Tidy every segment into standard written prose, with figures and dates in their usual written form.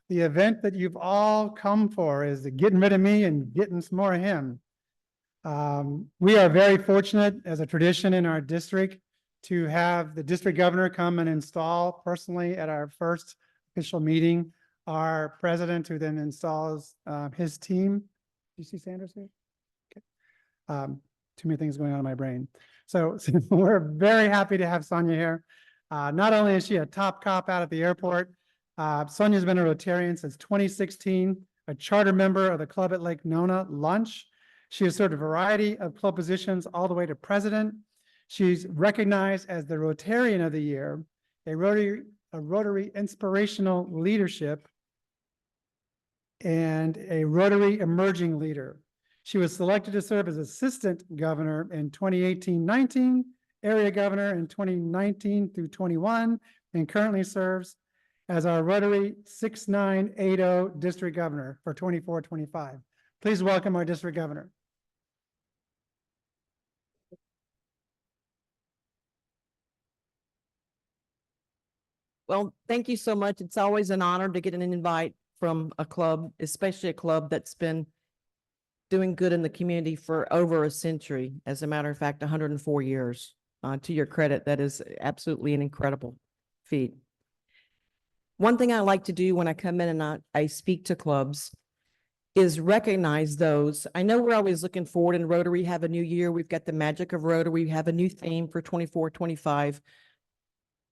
the event that you've all come for is the getting rid of me and getting some more of him. We are very fortunate as a tradition in our district to have the district governor come and install personally at our first official meeting, our president, who then installs his team. Do you see Sanders here? Okay. Too many things going on in my brain. So we're very happy to have Sonia here. Not only is she a top cop out at the airport, Sonia's been a Rotarian since 2016, a charter member of the club at Lake Nona Lunch. She has served a variety of club positions all the way to president. She's recognized as the Rotarian of the Year, a Rotary Inspirational Leadership, and a Rotary Emerging Leader. She was selected to serve as Assistant Governor in 2018-19, Area Governor in 2019 through 21, and currently serves as our Rotary 6980 District Governor for 24-25. Please welcome our District Governor. Well, thank you so much. It's always an honor to get an invite from a club, especially a club that's been doing good in the community for over a century. As a matter of fact, 104 years. To your credit, that is absolutely an incredible feat. One thing I like to do when I come in and I speak to clubs is recognize those. I know we're always looking forward, and Rotary have a new year. We've got the magic of Rotary. We have a new theme for 24-25.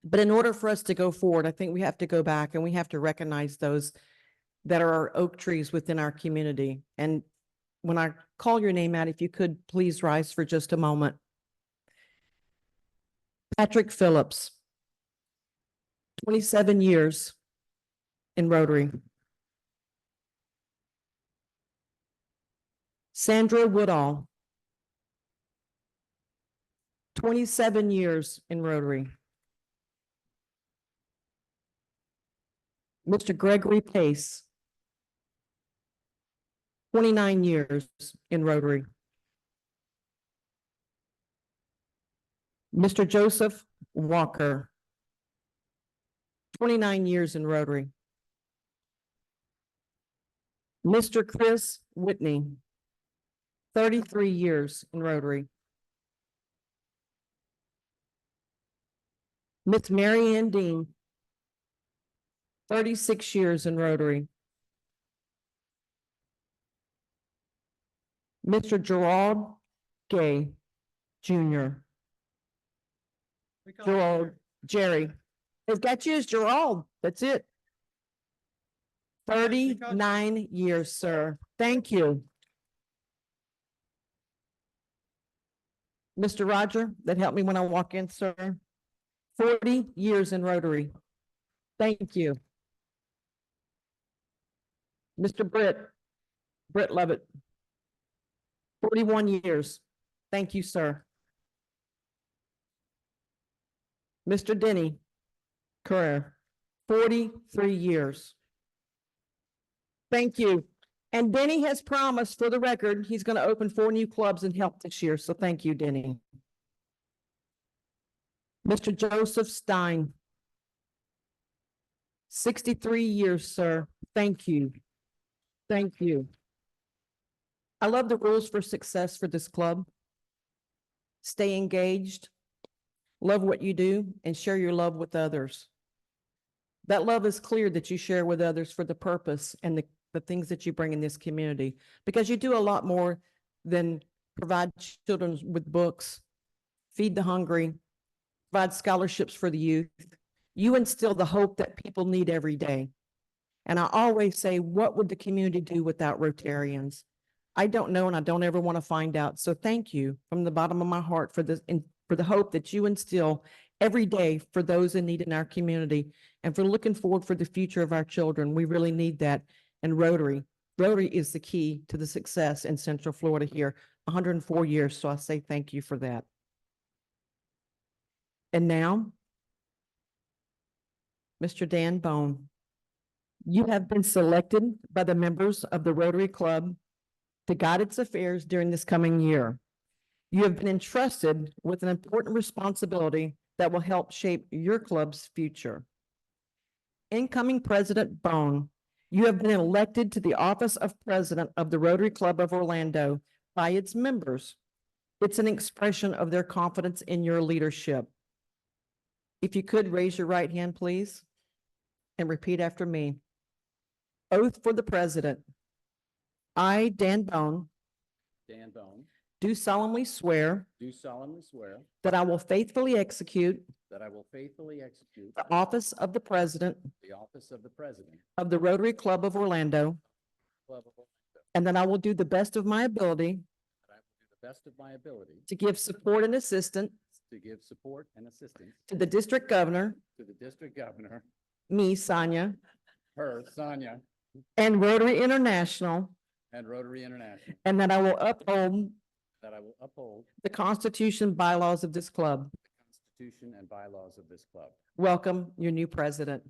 But in order for us to go forward, I think we have to go back and we have to recognize those that are our oak trees within our community. And when I call your name out, if you could please rise for just a moment. Patrick Phillips, 27 years in Rotary. Sandra Woodall, 27 years in Rotary. Mr. Gregory Pace, 29 years in Rotary. Mr. Joseph Walker, 29 years in Rotary. Mr. Chris Whitney, 33 years in Rotary. Miss Mary Ann Dean, 36 years in Rotary. Mr. Gerald Gay, Jr. Gerald, Jerry. It's got you as Gerald. That's it. 39 years, sir. Thank you. Mr. Roger, that helped me when I walk in, sir. 40 years in Rotary. Thank you. Mr. Britt Lovett, 41 years. Thank you, sir. Mr. Denny Carrere, 43 years. Thank you. And Denny has promised, for the record, he's going to open 4 new clubs and help this year. So thank you, Denny. Mr. Joseph Stein, 63 years, sir. Thank you. Thank you. I love the rules for success for this club. Stay engaged, love what you do, and share your love with others. That love is clear that you share with others for the purpose and the things that you bring in this community, because you do a lot more than provide children with books, feed the hungry, provide scholarships for the youth. You instill the hope that people need every day. And I always say, what would the community do without Rotarians? I don't know, and I don't ever want to find out. So thank you from the bottom of my heart for this, and for the hope that you instill every day for those in need in our community, and for looking forward for the future of our children. We really need that. And Rotary is the key to the success in Central Florida here, 104 years. So I say thank you for that. And now, Mr. Dan Bone, you have been selected by the members of the Rotary Club to guide its affairs during this coming year. You have been entrusted with an important responsibility that will help shape your club's future. Incoming President Bone You have been elected to the office of President of the Rotary Club of Orlando by its members. It's an expression of their confidence in your leadership. If you could raise your right hand, please, and repeat after me. Oath for the President. I, Dan Bone, Dan Bone, do solemnly swear do solemnly swear that I will faithfully execute that I will faithfully execute the office of the President the office of the President of the Rotary Club of Orlando, Club of Orlando, and that I will do the best of my ability that I will do the best of my ability to give support and assistance to give support and assistance to the District Governor, to the District Governor, me, Sonia, her, Sonia, and Rotary International, and Rotary International, and that I will uphold that I will uphold the Constitution and bylaws of this club. the Constitution and bylaws of this club. Welcome, your new president.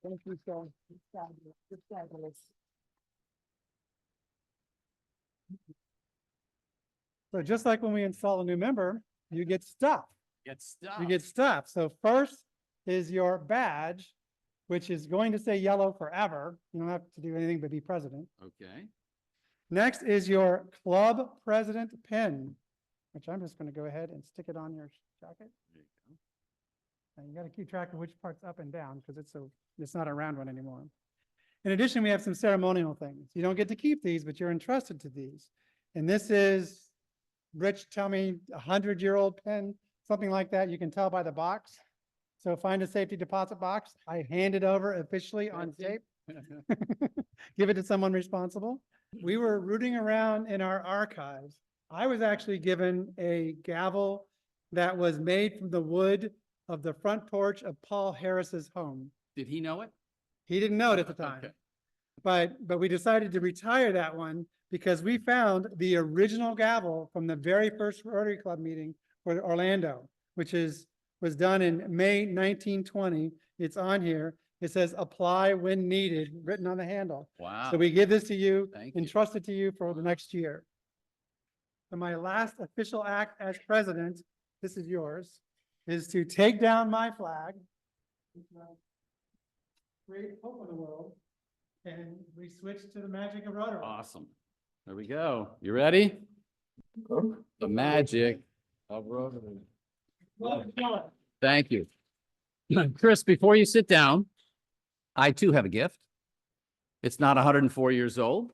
Thank you, sir. So just like when we install a new member, you get stuff. Get stuff. You get stuff. So first is your badge, which is going to say yellow forever. You don't have to do anything but be president. Okay. Next is your club president pin, which I'm just going to go ahead and stick it on your jacket. There you go. And you got to keep track of which part's up and down because it's not a round one anymore. In addition, we have some ceremonial things. You don't get to keep these, but you're entrusted to these. And this is, Rich, tell me, 100-year-old pen, something like that. You can tell by the box. So find a safety deposit box. I hand it over officially on tape. Give it to someone responsible. We were rooting around in our archives. I was actually given a gavel that was made from the wood of the front porch of Paul Harris's home. Did he know it? He didn't know it at the time. Okay. But we decided to retire that one because we found the original gavel from the very first Rotary Club meeting for Orlando, which was done in May 1920. It's on here. It says apply when needed, written on the handle. Wow. So we give this to you, Thank you. entrust it to you for the next year. So my last official act as president, this is yours, is to take down my flag. Create hope in the world. And we switch to the magic of Rotary. Awesome. There we go. You ready? The magic of Rotary. Thank you. Chris, before you sit down, I too have a gift. It's not 104 years old,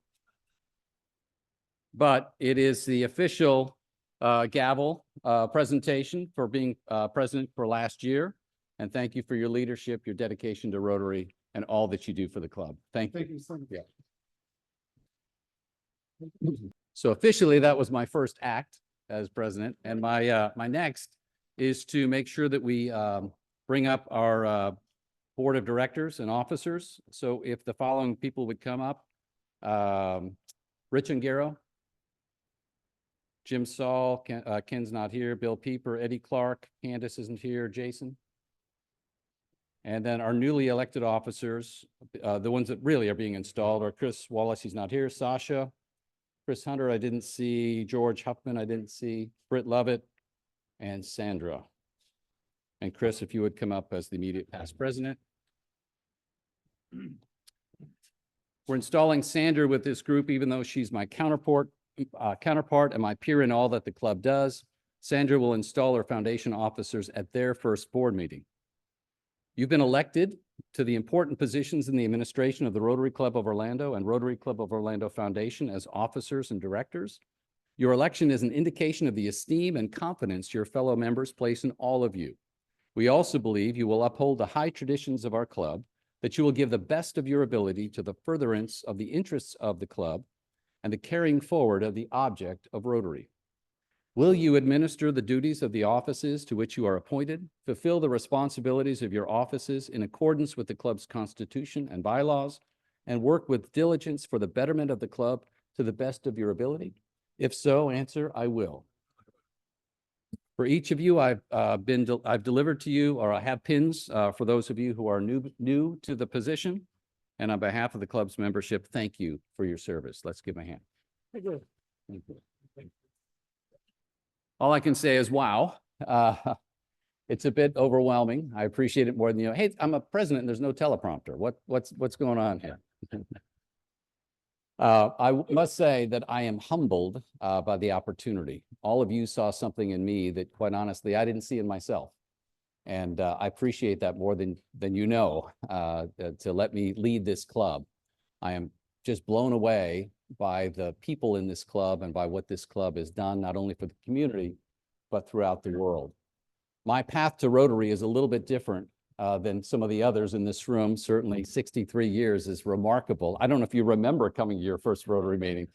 but it is the official gavel presentation for being president for last year. And thank you for your leadership, your dedication to Rotary, and all that you do for the club. Thank you. Thank you so much. Yeah. So officially, that was my first act as president, and my next is to make sure that we bring up our board of directors and officers. So if the following people would come up, Rich Ungaro, Jim Saul, Ken's not here, Bill Pieper, Eddie Clark, Candace isn't here, Jason. And then our newly elected officers, the ones that really are being installed, are Chris Wallace, he's not here, Sasha, Chris Hunter, I didn't see, George Huffman, I didn't see, Britt Lovett, and Sandra. And Chris, if you would come up as the immediate past president. We're installing Sandra with this group, even though she's my counterpart and my peer in all that the club does. Sandra will install her foundation officers at their first board meeting. You've been elected to the important positions in the administration of the Rotary Club of Orlando and Rotary Club of Orlando Foundation as officers and directors. Your election is an indication of the esteem and confidence your fellow members place in all of you. We also believe you will uphold the high traditions of our club, that you will give the best of your ability to the furtherance of the interests of the club and the carrying forward of the object of Rotary. Will you administer the duties of the offices to which you are appointed, fulfill the responsibilities of your offices in accordance with the club's constitution and bylaws, and work with diligence for the betterment of the club to the best of your ability? If so, answer, I will. For each of you, I've delivered to you, or I have pins for those of you who are new to the position. And on behalf of the club's membership, thank you for your service. Let's give a hand. Thank you. Thank you. All I can say is, wow. It's a bit overwhelming. I appreciate it more than, hey, I'm a president and there's no teleprompter. What's going on here? I must say that I am humbled by the opportunity. All of you saw something in me that, quite honestly, I didn't see in myself. And I appreciate that more than you know, to let me lead this club. I am just blown away by the people in this club and by what this club has done, not only for the community, but throughout the world. My path to Rotary is a little bit different than some of the others in this room. Certainly 63 years is remarkable. I don't know if you remember coming to your first Rotary meeting,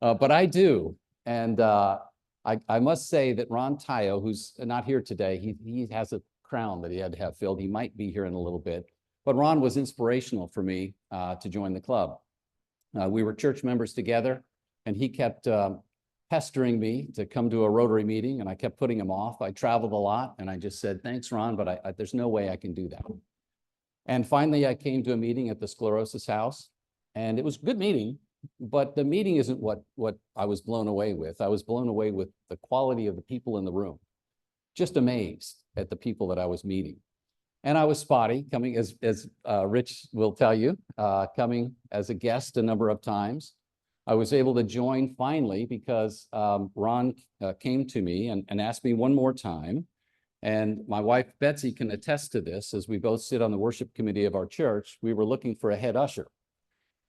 but I do. And I must say that Ron Tayo, who's not here today, he has a crown that he had to have filled. He might be here in a little bit, but Ron was inspirational for me to join the club. We were church members together, and he kept pestering me to come to a Rotary meeting, and I kept putting him off. I traveled a lot, and I just said, thanks, Ron, but there's no way I can do that. And finally, I came to a meeting at the Sclerosis House, and it was a good meeting, but the meeting isn't what I was blown away with. I was blown away with the quality of the people in the room, just amazed at the people that I was meeting. And I was spotty, coming, as Rich will tell you, coming as a guest a number of times. I was able to join finally because Ron came to me and asked me one more time. And my wife, Betsy, can attest to this, as we both sit on the worship committee of our church. We were looking for a head usher.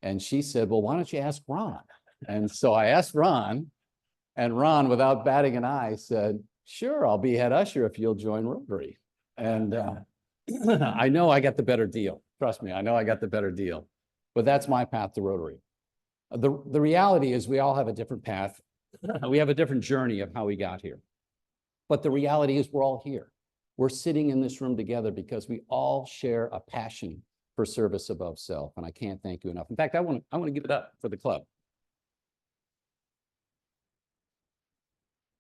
And she said, well, why don't you ask Ron? And so I asked Ron, and Ron, without batting an eye, said, sure, I'll be head usher if you'll join Rotary. And I know I got the better deal. Trust me, I know I got the better deal. But that's my path to Rotary. The reality is we all have a different path. We have a different journey of how we got here. But the reality is we're all here. We're sitting in this room together because we all share a passion for service above self. And I can't thank you enough. In fact, I want to give it up for the club.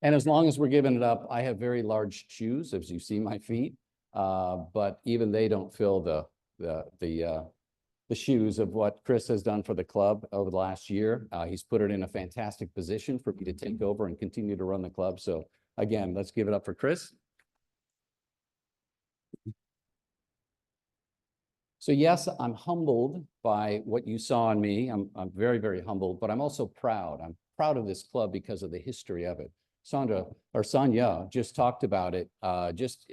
And as long as we're giving it up, I have very large shoes, as you see my feet. But even they don't fill the shoes of what Chris has done for the club over the last year. He's put it in a fantastic position for me to take over and continue to run the club. So again, let's give it up for Chris. So yes, I'm humbled by what you saw in me. I'm very, very humbled, but I'm also proud. I'm proud of this club because of the history of it. Sonia just talked about it just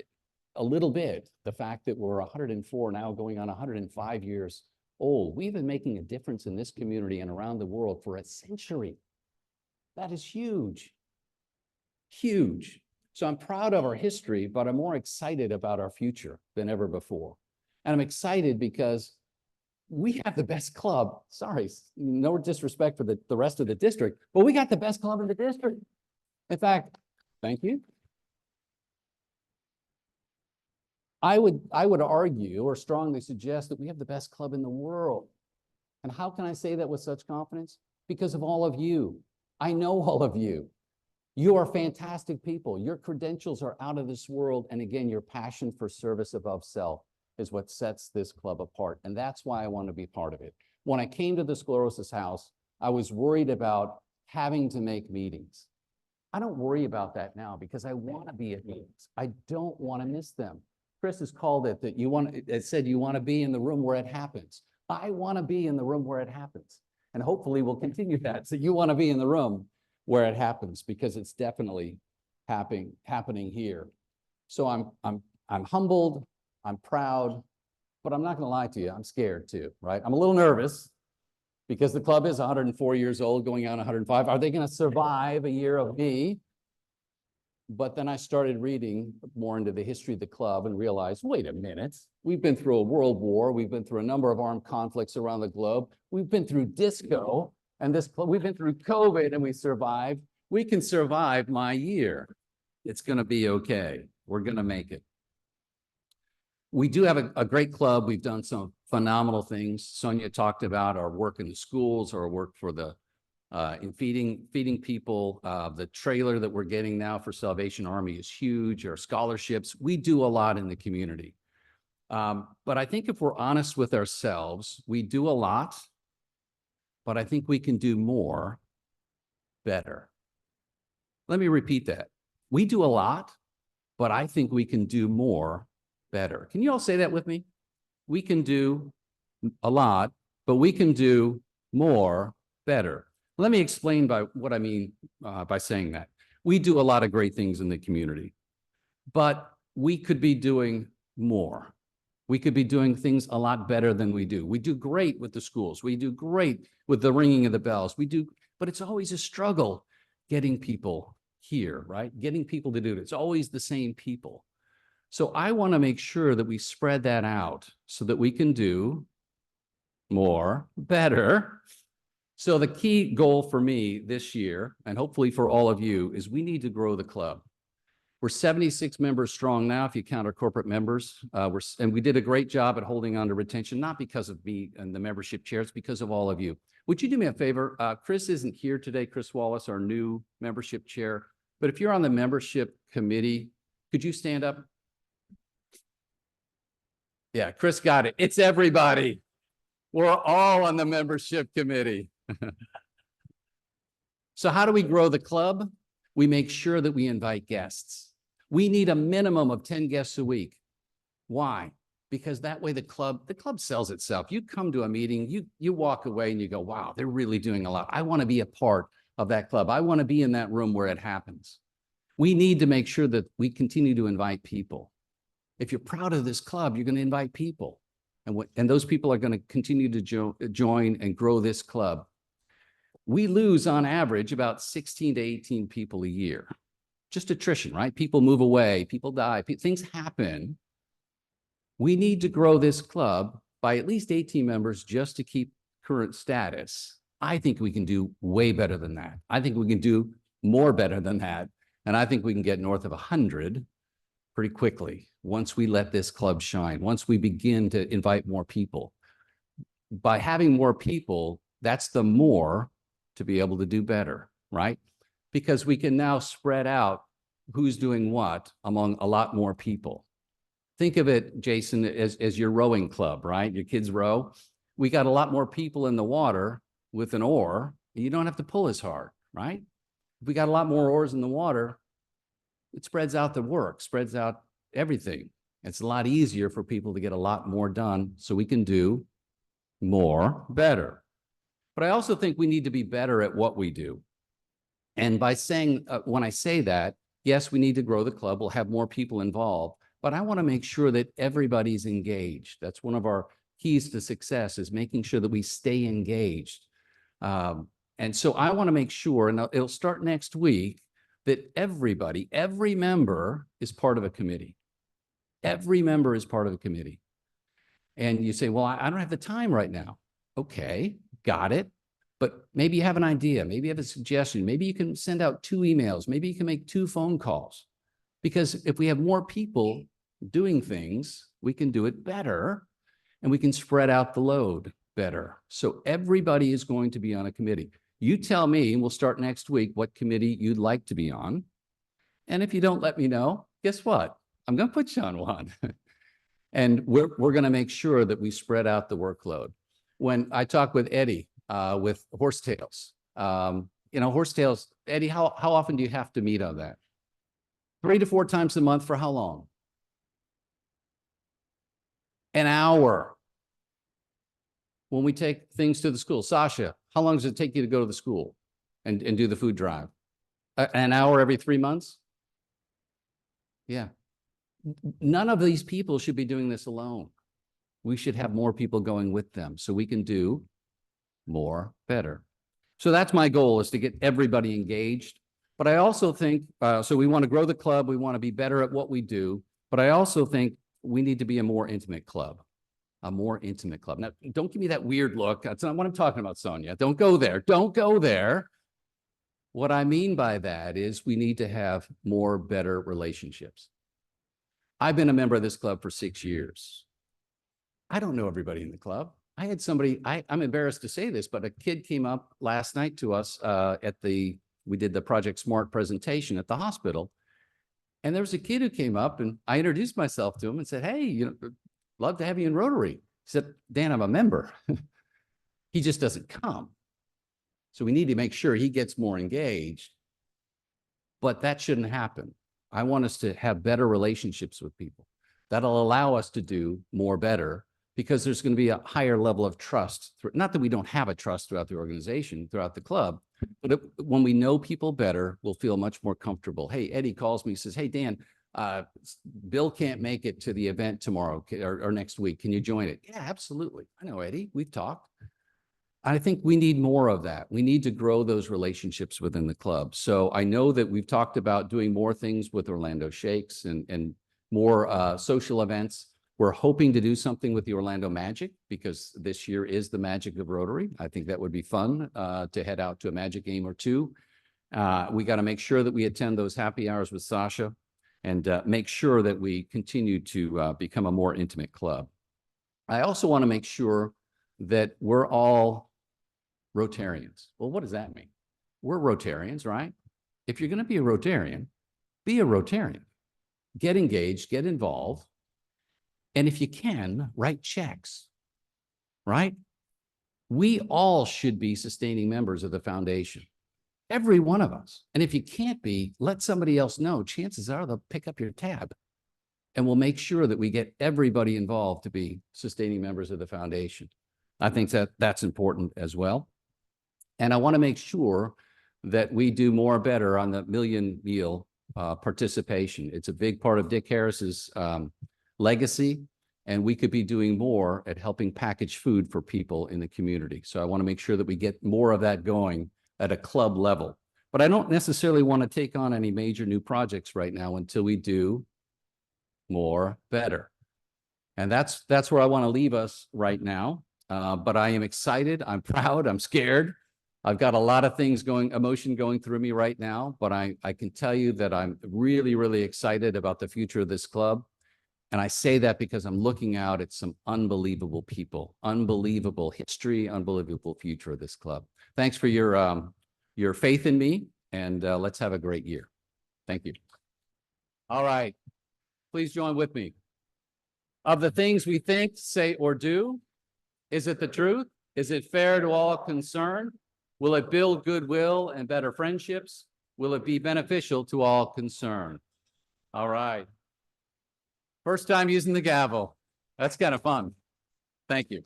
a little bit. The fact that we're 104 now, going on 105 years old. We've been making a difference in this community and around the world for a century. That is huge, huge. So I'm proud of our history, but I'm more excited about our future than ever before. And I'm excited because we have the best club. Sorry, no disrespect for the rest of the district, but we got the best club in the district. In fact, thank you. I would argue or strongly suggest that we have the best club in the world. And how can I say that with such confidence? Because of all of you. I know all of you. You are fantastic people. Your credentials are out of this world. And again, your passion for service above self is what sets this club apart. And that's why I want to be part of it. When I came to the Sclerosis House, I was worried about having to make meetings. I don't worry about that now because I want to be at meetings. I don't want to miss them. Chris has called it that it said you want to be in the room where it happens. I want to be in the room where it happens. And hopefully we'll continue that. So you want to be in the room where it happens because it's definitely happening here. So I'm humbled, I'm proud, but I'm not going to lie to you, I'm scared too, right? I'm a little nervous because the club is 104 years old, going on 105. Are they going to survive a year of me? But then I started reading more into the history of the club and realized, wait a minute, we've been through a world war. We've been through a number of armed conflicts around the globe. We've been through disco and we've been through COVID and we survived. We can survive my year. It's going to be okay. We're going to make it. We do have a great club. We've done some phenomenal things. Sonia talked about our work in the schools, our work for in feeding people. The trailer that we're getting now for Salvation Army is huge. Our scholarships, we do a lot in the community. But I think if we're honest with ourselves, we do a lot, but I think we can do more better. Let me repeat that. We do a lot, but I think we can do more better. Can you all say that with me? We can do a lot, but we can do more better. Let me explain by what I mean by saying that. We do a lot of great things in the community, but we could be doing more. We could be doing things a lot better than we do. We do great with the schools. We do great with the ringing of the bells. We do, but it's always a struggle getting people here, right? Getting people to do it. It's always the same people. So I want to make sure that we spread that out so that we can do more better. So the key goal for me this year, and hopefully for all of you, is we need to grow the club. We're 76 members strong now, if you count our corporate members. And we did a great job at holding on to retention, not because of me and the membership chair, it's because of all of you. Would you do me a favor? Chris isn't here today, Chris Wallace, our new membership chair. But if you're on the membership committee, could you stand up? Yeah, Chris got it. It's everybody. We're all on the membership committee. So how do we grow the club? We make sure that we invite guests. We need a minimum of 10 guests a week. Why? Because that way the club sells itself. You come to a meeting, you walk away and you go, wow, they're really doing a lot. I want to be a part of that club. I want to be in that room where it happens. We need to make sure that we continue to invite people. If you're proud of this club, you're going to invite people. And those people are going to continue to join and grow this club. We lose on average about 16 to 18 people a year. Just attrition, right? People move away, people die, things happen. We need to grow this club by at least 18 members just to keep current status. I think we can do way better than that. I think we can do more better than that. And I think we can get north of 100 pretty quickly once we let this club shine, once we begin to invite more people. By having more people, that's the more to be able to do better, right? Because we can now spread out who's doing what among a lot more people. Think of it, Jason, as your rowing club, right? Your kids row. We got a lot more people in the water with an oar. You don't have to pull as hard, right? If we got a lot more oars in the water, it spreads out the work, spreads out everything. It's a lot easier for people to get a lot more done so we can do more better. But I also think we need to be better at what we do. And by saying, when I say that, yes, we need to grow the club. We'll have more people involved, but I want to make sure that everybody's engaged. That's one of our keys to success, is making sure that we stay engaged. And so I want to make sure, and it'll start next week, that everybody, every member is part of a committee. Every member is part of a committee. And you say, well, I don't have the time right now. Okay, got it. But maybe you have an idea, maybe you have a suggestion, maybe you can send out 2 emails, maybe you can make 2 phone calls. Because if we have more people doing things, we can do it better and we can spread out the load better. So everybody is going to be on a committee. You tell me, and we'll start next week, what committee you'd like to be on. And if you don't let me know, guess what? I'm going to put you on one. And we're going to make sure that we spread out the workload. When I talk with Eddie, with Horsetails, Horsetails, Eddie, how often do you have to meet on that? 3 to 4 times a month for how long? An hour. When we take things to the school, Sasha, how long does it take you to go to the school and do the food drive? An hour every 3 months? Yeah. None of these people should be doing this alone. We should have more people going with them so we can do more better. So that's my goal, is to get everybody engaged. But I also think, so we want to grow the club. We want to be better at what we do. But I also think we need to be a more intimate club. A more intimate club. Now, don't give me that weird look. That's not what I'm talking about, Sonia. Don't go there. Don't go there. What I mean by that is we need to have more better relationships. I've been a member of this club for 6 years. I don't know everybody in the club. I had somebody, I'm embarrassed to say this, but a kid came up last night to us we did the Project Smart presentation at the hospital. And there was a kid who came up and I introduced myself to him and said, hey, love to have you in Rotary. He said, Dan, I'm a member. He just doesn't come. So we need to make sure he gets more engaged. But that shouldn't happen. I want us to have better relationships with people. That'll allow us to do more better because there's going to be a higher level of trust. Not that we don't have a trust throughout the organization, throughout the club, but when we know people better, we'll feel much more comfortable. Hey, Eddie calls me, says, hey, Dan, Bill can't make it to the event tomorrow or next week. Can you join it? Yeah, absolutely. I know, Eddie. We've talked. I think we need more of that. We need to grow those relationships within the club. So I know that we've talked about doing more things with Orlando Shakes and more social events. We're hoping to do something with the Orlando Magic because this year is the Magic of Rotary. I think that would be fun to head out to a Magic game or two. We got to make sure that we attend those happy hours with Sasha and make sure that we continue to become a more intimate club. I also want to make sure that we're all Rotarians. Well, what does that mean? We're Rotarians, right? If you're going to be a Rotarian, be a Rotarian. Get engaged, get involved. And if you can, write checks, right? We all should be sustaining members of the foundation. Every one of us. And if you can't be, let somebody else know. Chances are they'll pick up your tab. And we'll make sure that we get everybody involved to be sustaining members of the foundation. I think that that's important as well. And I want to make sure that we do more better on the million meal participation. It's a big part of Dick Harris's legacy, and we could be doing more at helping package food for people in the community. So I want to make sure that we get more of that going at a club level. But I don't necessarily want to take on any major new projects right now until we do more better. And that's where I want to leave us right now. But I am excited. I'm proud. I'm scared. I've got a lot of things emotion going through me right now, but I can tell you that I'm really, really excited about the future of this club. And I say that because I'm looking out at some unbelievable people, unbelievable history, unbelievable future of this club. Thanks for your faith in me, and let's have a great year. Thank you. All right. Please join with me. Of the things we think, say, or do, is it the truth? Is it fair to all concerned? Will it build goodwill and better friendships? Will it be beneficial to all concerned? All right. First time using the gavel. That's kind of fun. Thank you.